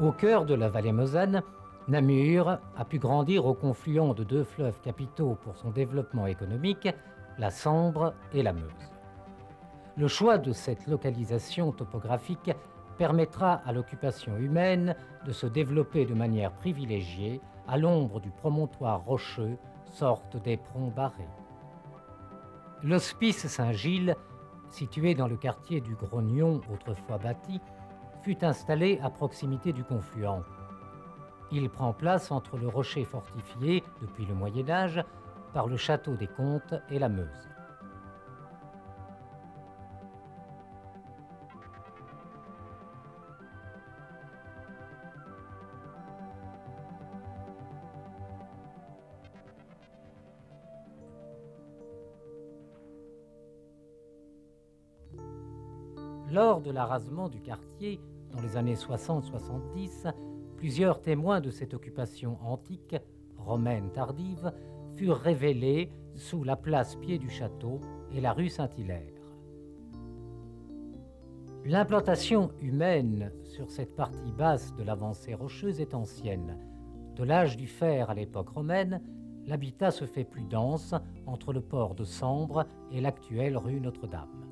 Au cœur de la vallée Moselle, Namur a pu grandir au confluent de deux fleuves capitaux pour son développement économique, la Sambre et la Meuse. Le choix de cette localisation topographique permettra à l'occupation humaine de se développer de manière privilégiée à l'ombre du promontoire rocheux, sorte d'éperon barré. L'hospice Saint-Gilles, situé dans le quartier du Grognon, autrefois bâti, fut installé à proximité du confluent. Il prend place entre le rocher fortifié, depuis le Moyen-Âge, par le château des Comtes et la Meuse. Lors de l'arasement du quartier, dans les années 60-70, plusieurs témoins de cette occupation antique, romaine tardive, furent révélés sous la place Pied du Château et la rue Saint-Hilaire. L'implantation humaine sur cette partie basse de l'avancée rocheuse est ancienne. De l'âge du fer à l'époque romaine, l'habitat se fait plus dense entre le port de Sambre et l'actuelle rue Notre-Dame.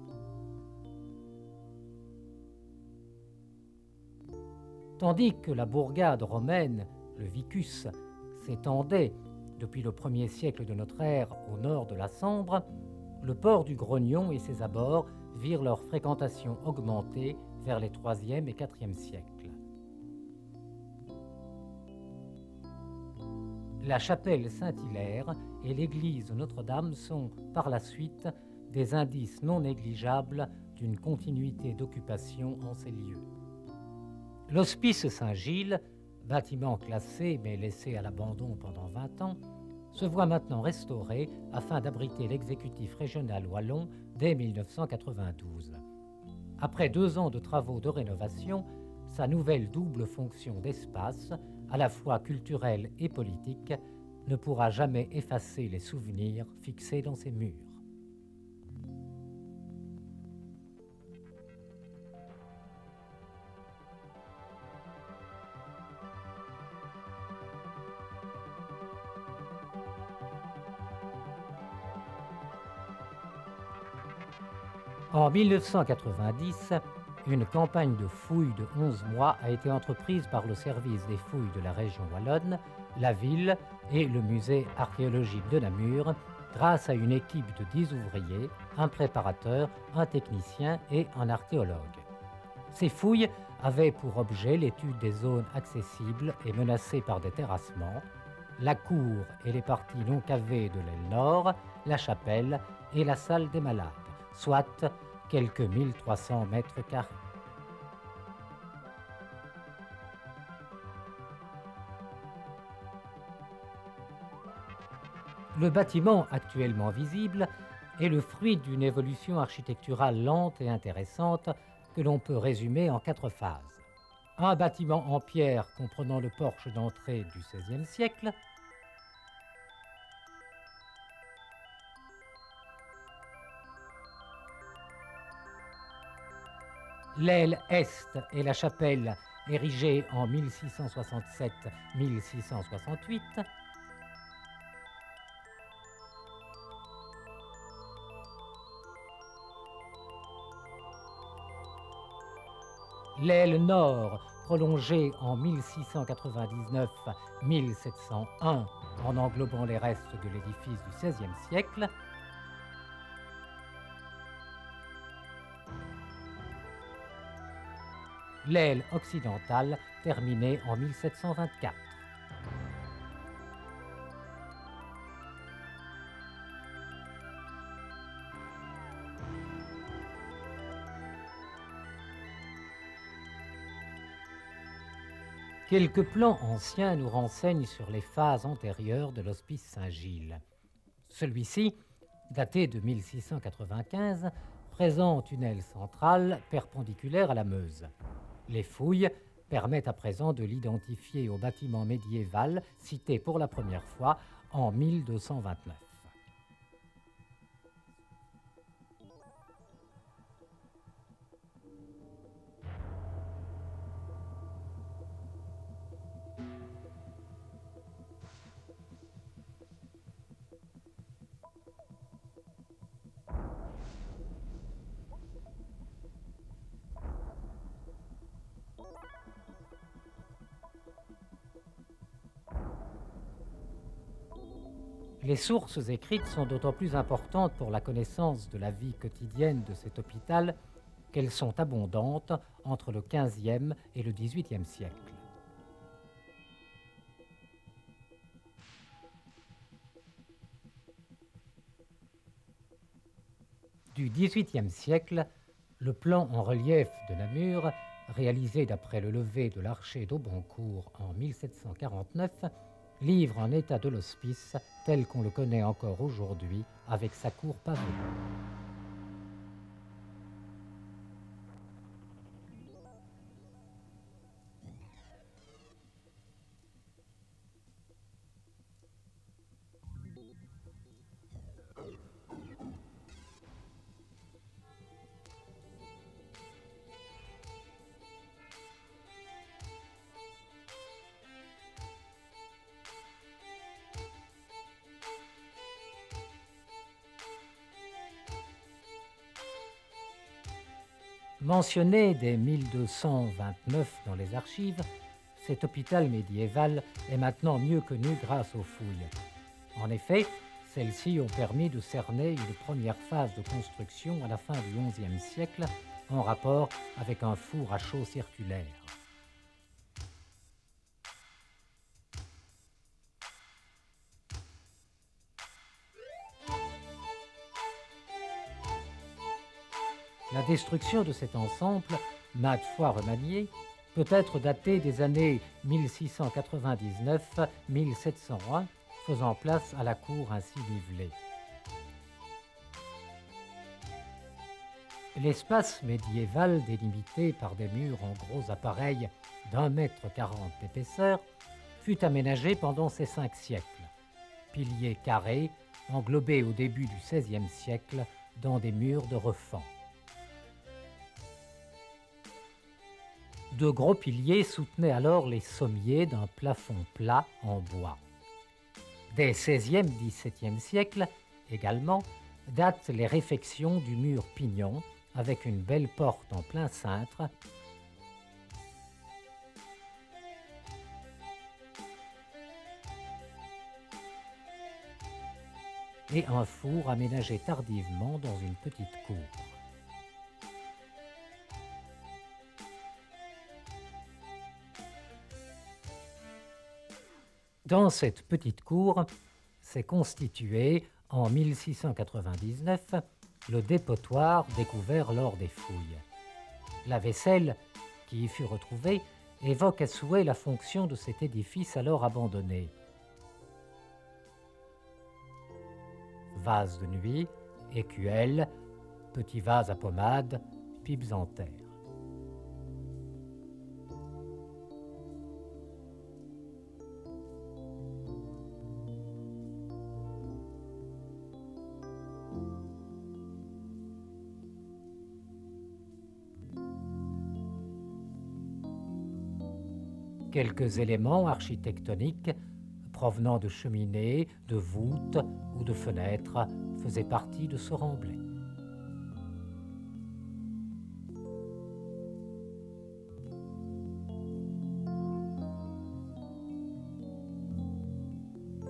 Tandis que la bourgade romaine, le Vicus, s'étendait depuis le 1er siècle de notre ère au nord de la Sambre, le port du Grognon et ses abords virent leur fréquentation augmenter vers les 3e et 4e siècles. La chapelle Saint-Hilaire et l'église Notre-Dame sont, par la suite, des indices non négligeables d'une continuité d'occupation en ces lieux. L'hospice Saint-Gilles, bâtiment classé mais laissé à l'abandon pendant 20 ans, se voit maintenant restauré afin d'abriter l'exécutif régional wallon dès 1992. Après 2 ans de travaux de rénovation, sa nouvelle double fonction d'espace, à la fois culturelle et politique, ne pourra jamais effacer les souvenirs fixés dans ses murs. En 1990, une campagne de fouilles de 11 mois a été entreprise par le service des fouilles de la région wallonne, la ville et le musée archéologique de Namur, grâce à une équipe de 10 ouvriers, un préparateur, un technicien et un archéologue. Ces fouilles avaient pour objet l'étude des zones accessibles et menacées par des terrassements, la cour et les parties non cavées de l'aile nord, la chapelle et la salle des malades, soit quelques 1300 mètres carrés. Le bâtiment actuellement visible est le fruit d'une évolution architecturale lente et intéressante que l'on peut résumer en 4 phases. Un bâtiment en pierre comprenant le porche d'entrée du XVIe siècle, l'aile est et la chapelle érigée en 1667-1668, l'aile nord prolongée en 1699-1701 en englobant les restes de l'édifice du XVIe siècle, l'aile occidentale terminée en 1724. Quelques plans anciens nous renseignent sur les phases antérieures de l'hospice Saint-Gilles. Celui-ci, daté de 1695, présente une aile centrale perpendiculaire à la Meuse. Les fouilles permettent à présent de l'identifier au bâtiment médiéval cité pour la première fois en 1229. Les sources écrites sont d'autant plus importantes pour la connaissance de la vie quotidienne de cet hôpital qu'elles sont abondantes entre le XVe et le XVIIIe siècle. Du XVIIIe siècle, le plan en relief de Namur, réalisé d'après le lever de l'archer d'Auboncourt en 1749, livre un état de l'hospice tel qu'on le connaît encore aujourd'hui avec sa cour pavée. Mentionné dès 1229 dans les archives, cet hôpital médiéval est maintenant mieux connu grâce aux fouilles. En effet, celles-ci ont permis de cerner une première phase de construction à la fin du XIe siècle en rapport avec un four à chaux circulaire. La destruction de cet ensemble, maintes fois remanié, peut être datée des années 1699-1701, faisant place à la cour ainsi nivelée. L'espace médiéval, délimité par des murs en gros appareils d'1,40 m d'épaisseur, fut aménagé pendant ces 5 siècles. Piliers carrés, englobés au début du XVIe siècle dans des murs de refend. De gros piliers soutenaient alors les sommiers d'un plafond plat en bois. Des XVIe, XVIIe siècles, également, datent les réfections du mur pignon avec une belle porte en plein cintre et un four aménagé tardivement dans une petite cour. Dans cette petite cour s'est constitué en 1699 le dépotoir découvert lors des fouilles. La vaisselle qui y fut retrouvée évoque à souhait la fonction de cet édifice alors abandonné. Vase de nuit, écuelle, petit vase à pommade, pipes en terre. Quelques éléments architectoniques provenant de cheminées, de voûtes ou de fenêtres faisaient partie de ce remblai.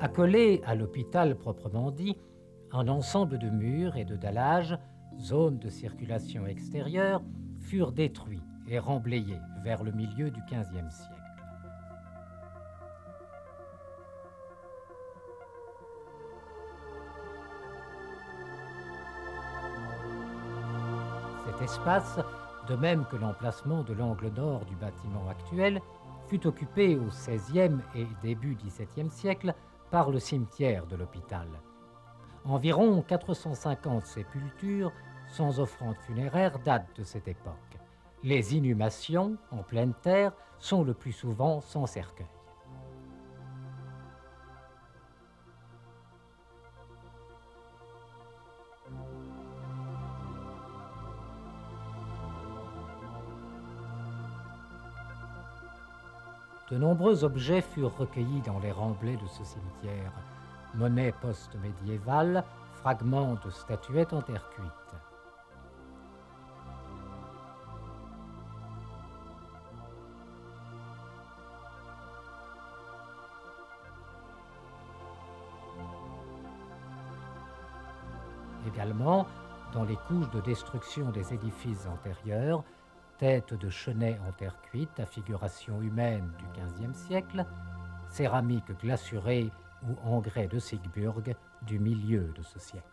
Accolé à l'hôpital proprement dit, un ensemble de murs et de dallages, zones de circulation extérieure, furent détruits et remblayés vers le milieu du XVe siècle. Cet espace, de même que l'emplacement de l'angle nord du bâtiment actuel, fut occupé au XVIe et début XVIIe siècle par le cimetière de l'hôpital. Environ 450 sépultures sans offrande funéraire datent de cette époque. Les inhumations en pleine terre sont le plus souvent sans cercueil. De nombreux objets furent recueillis dans les remblais de ce cimetière. Monnaies post-médiévales, fragments de statuettes en terre cuite. également dans les couches de destruction des édifices antérieurs, têtes de chenets en terre cuite à figuration humaine du XVe siècle, céramique glacurée ou engrais de Siegburg du milieu de ce siècle.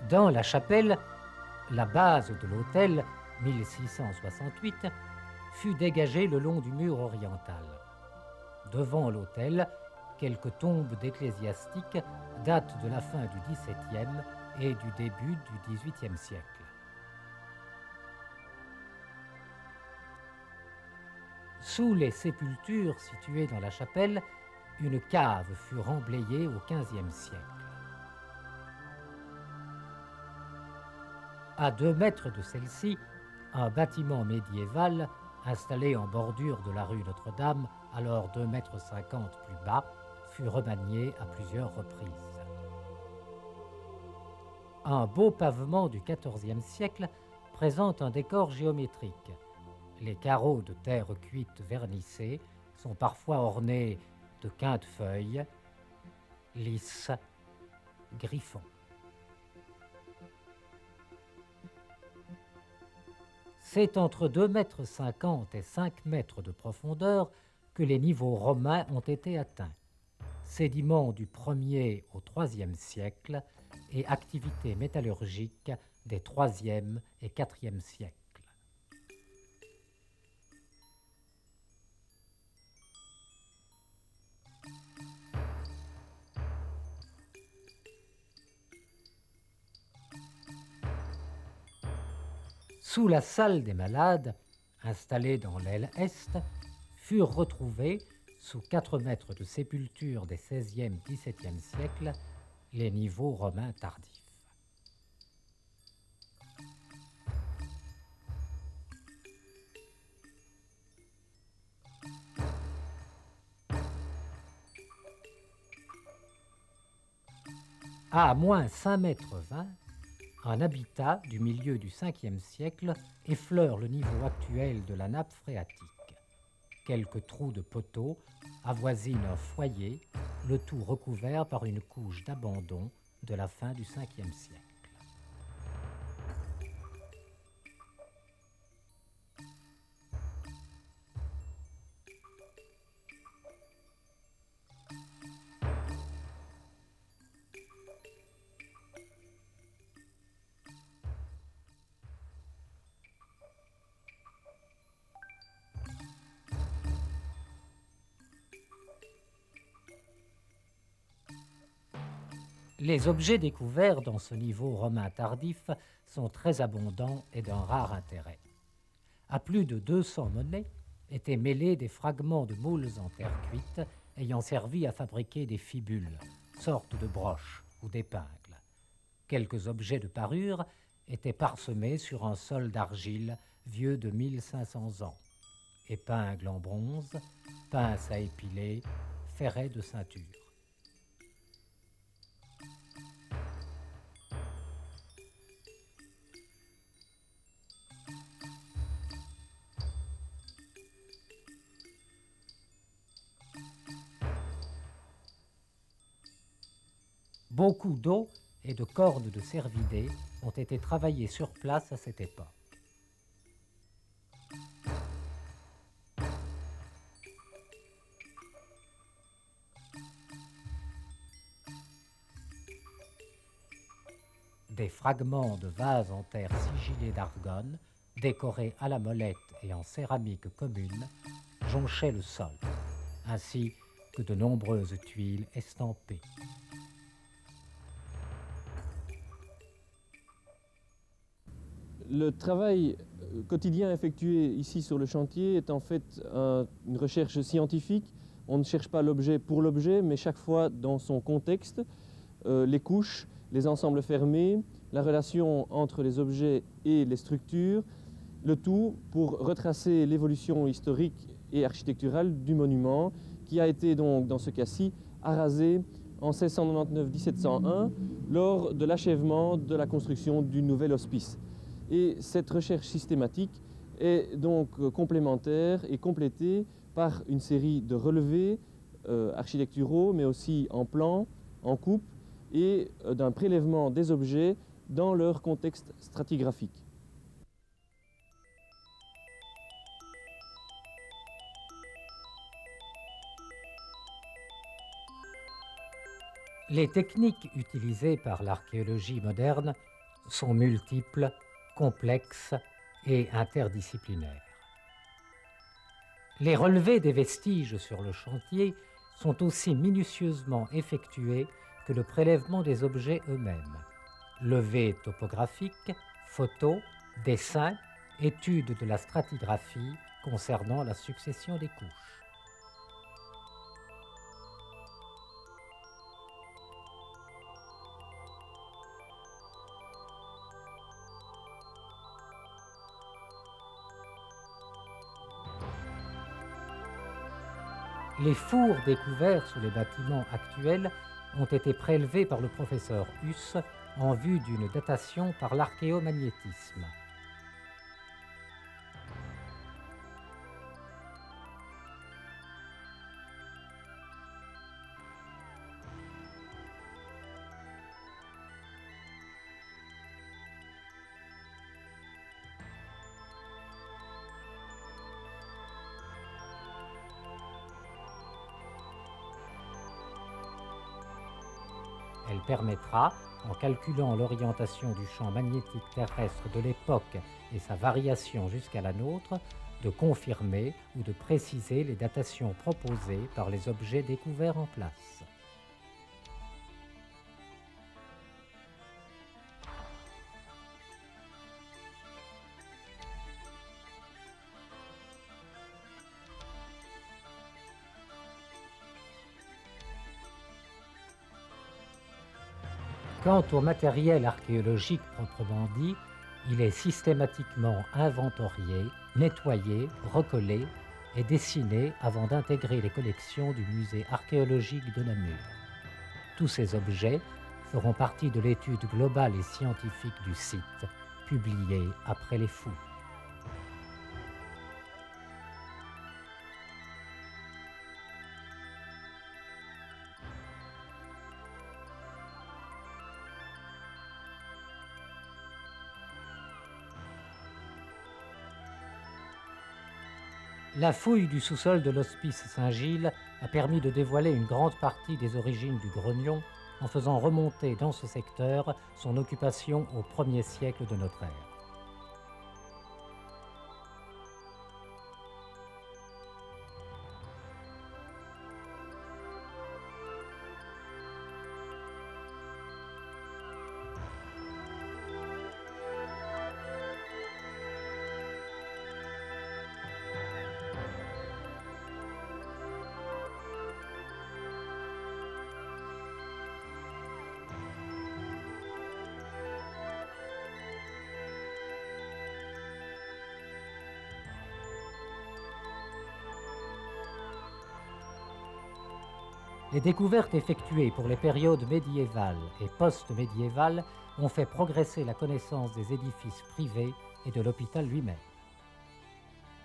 Dans la chapelle, la base de l'autel, 1668, fut dégagée le long du mur oriental. Devant l'autel, quelques tombes d'ecclésiastiques datent de la fin du XVIIe et du début du XVIIIe siècle. Sous les sépultures situées dans la chapelle, une cave fut remblayée au XVe siècle. À 2 mètres de celle-ci, un bâtiment médiéval installé en bordure de la rue Notre-Dame, alors 2,50 mètres plus bas, fut remanié à plusieurs reprises. Un beau pavement du XIVe siècle présente un décor géométrique. Les carreaux de terre cuite vernissés sont parfois ornés de quintefeuilles, lisses, griffons. C'est entre 2,50 mètres et 5 mètres de profondeur que les niveaux romains ont été atteints. Sédiments du 1er au 3e siècle et activité métallurgique des 3e et 4e siècles. Sous la salle des malades, installée dans l'aile est, furent retrouvés, sous 4 mètres de sépulture des 16e et 17e siècles, les niveaux romains tardifs. À moins 5,20 mètres, un habitat du milieu du 5e siècle effleure le niveau actuel de la nappe phréatique. Quelques trous de poteaux avoisinent un foyer, le tout recouvert par une couche d'abandon de la fin du 5e siècle. Les objets découverts dans ce niveau romain tardif sont très abondants et d'un rare intérêt. À plus de 200 monnaies étaient mêlés des fragments de moules en terre cuite ayant servi à fabriquer des fibules, sortes de broches ou d'épingles. Quelques objets de parure étaient parsemés sur un sol d'argile vieux de 1500 ans. Épingles en bronze, pinces à épiler, ferrets de ceinture. Beaucoup d'os et de cornes de cervidés ont été travaillés sur place à cette époque. Des fragments de vases en terre sigillés d'argone, décorés à la molette et en céramique commune, jonchaient le sol, ainsi que de nombreuses tuiles estampées. Le travail quotidien effectué ici sur le chantier est en fait une recherche scientifique. On ne cherche pas l'objet pour l'objet, mais chaque fois dans son contexte, les couches, les ensembles fermés, la relation entre les objets et les structures, le tout pour retracer l'évolution historique et architecturale du monument, qui a été donc, dans ce cas-ci, arasé en 1699-1701 lors de l'achèvement de la construction du nouvel hospice. Et cette recherche systématique est donc complémentaire et complétée par une série de relevés architecturaux, mais aussi en plan, en coupe, et d'un prélèvement des objets dans leur contexte stratigraphique. Les techniques utilisées par l'archéologie moderne sont multiples, complexes et interdisciplinaires. Les relevés des vestiges sur le chantier sont aussi minutieusement effectués que le prélèvement des objets eux-mêmes. Levées topographiques, photos, dessins, études de la stratigraphie concernant la succession des couches. Les fours découverts sous les bâtiments actuels ont été prélevés par le professeur Huss en vue d'une datation par l'archéomagnétisme. Elle permettra, en calculant l'orientation du champ magnétique terrestre de l'époque et sa variation jusqu'à la nôtre, de confirmer ou de préciser les datations proposées par les objets découverts en place. Quant au matériel archéologique proprement dit, il est systématiquement inventorié, nettoyé, recollé et dessiné avant d'intégrer les collections du musée archéologique de Namur. Tous ces objets feront partie de l'étude globale et scientifique du site, publiée après les fouilles. La fouille du sous-sol de l'hospice Saint-Gilles a permis de dévoiler une grande partie des origines du grognon en faisant remonter dans ce secteur son occupation au 1er siècle de notre ère. Les découvertes effectuées pour les périodes médiévales et post-médiévales ont fait progresser la connaissance des édifices privés et de l'hôpital lui-même.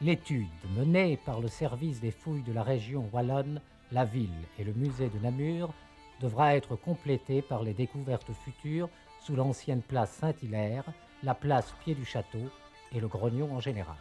L'étude menée par le service des fouilles de la région wallonne, la ville et le musée de Namur devra être complétée par les découvertes futures sous l'ancienne place Saint-Hilaire, la place Pied du Château et le grognon en général.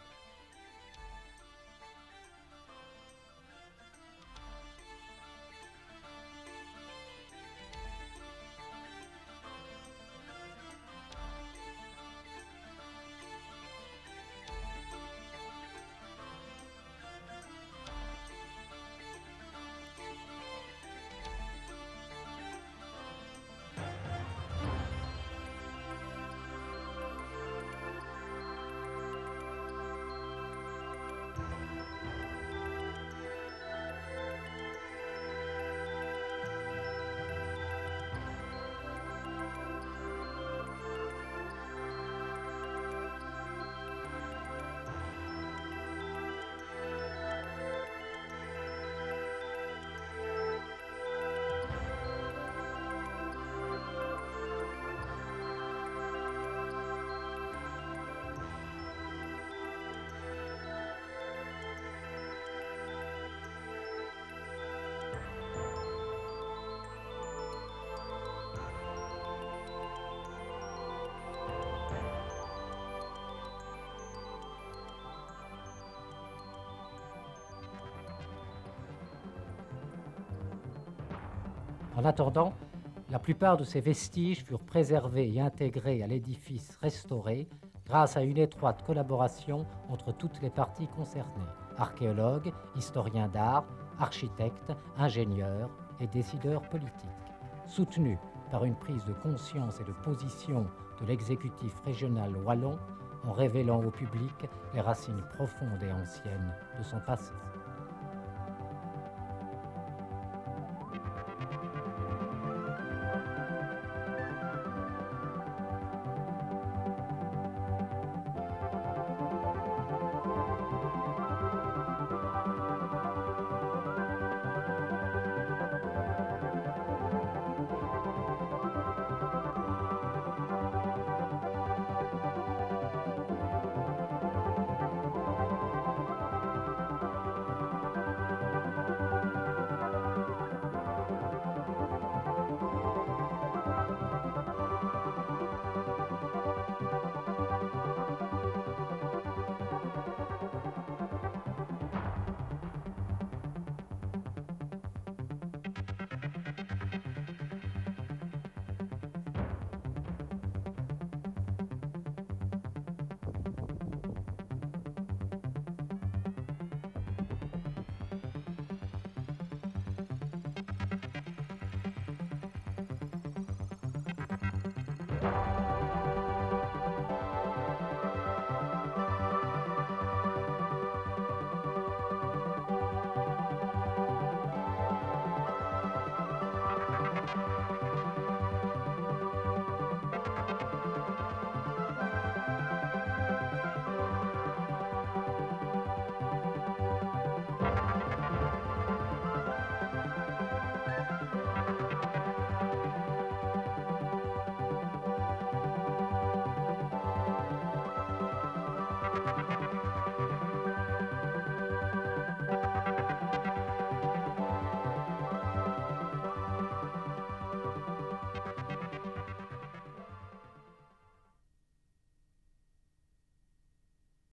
En attendant, la plupart de ces vestiges furent préservés et intégrés à l'édifice restauré grâce à une étroite collaboration entre toutes les parties concernées, archéologues, historiens d'art, architectes, ingénieurs et décideurs politiques. Soutenus par une prise de conscience et de position de l'exécutif régional wallon, en révélant au public les racines profondes et anciennes de son passé.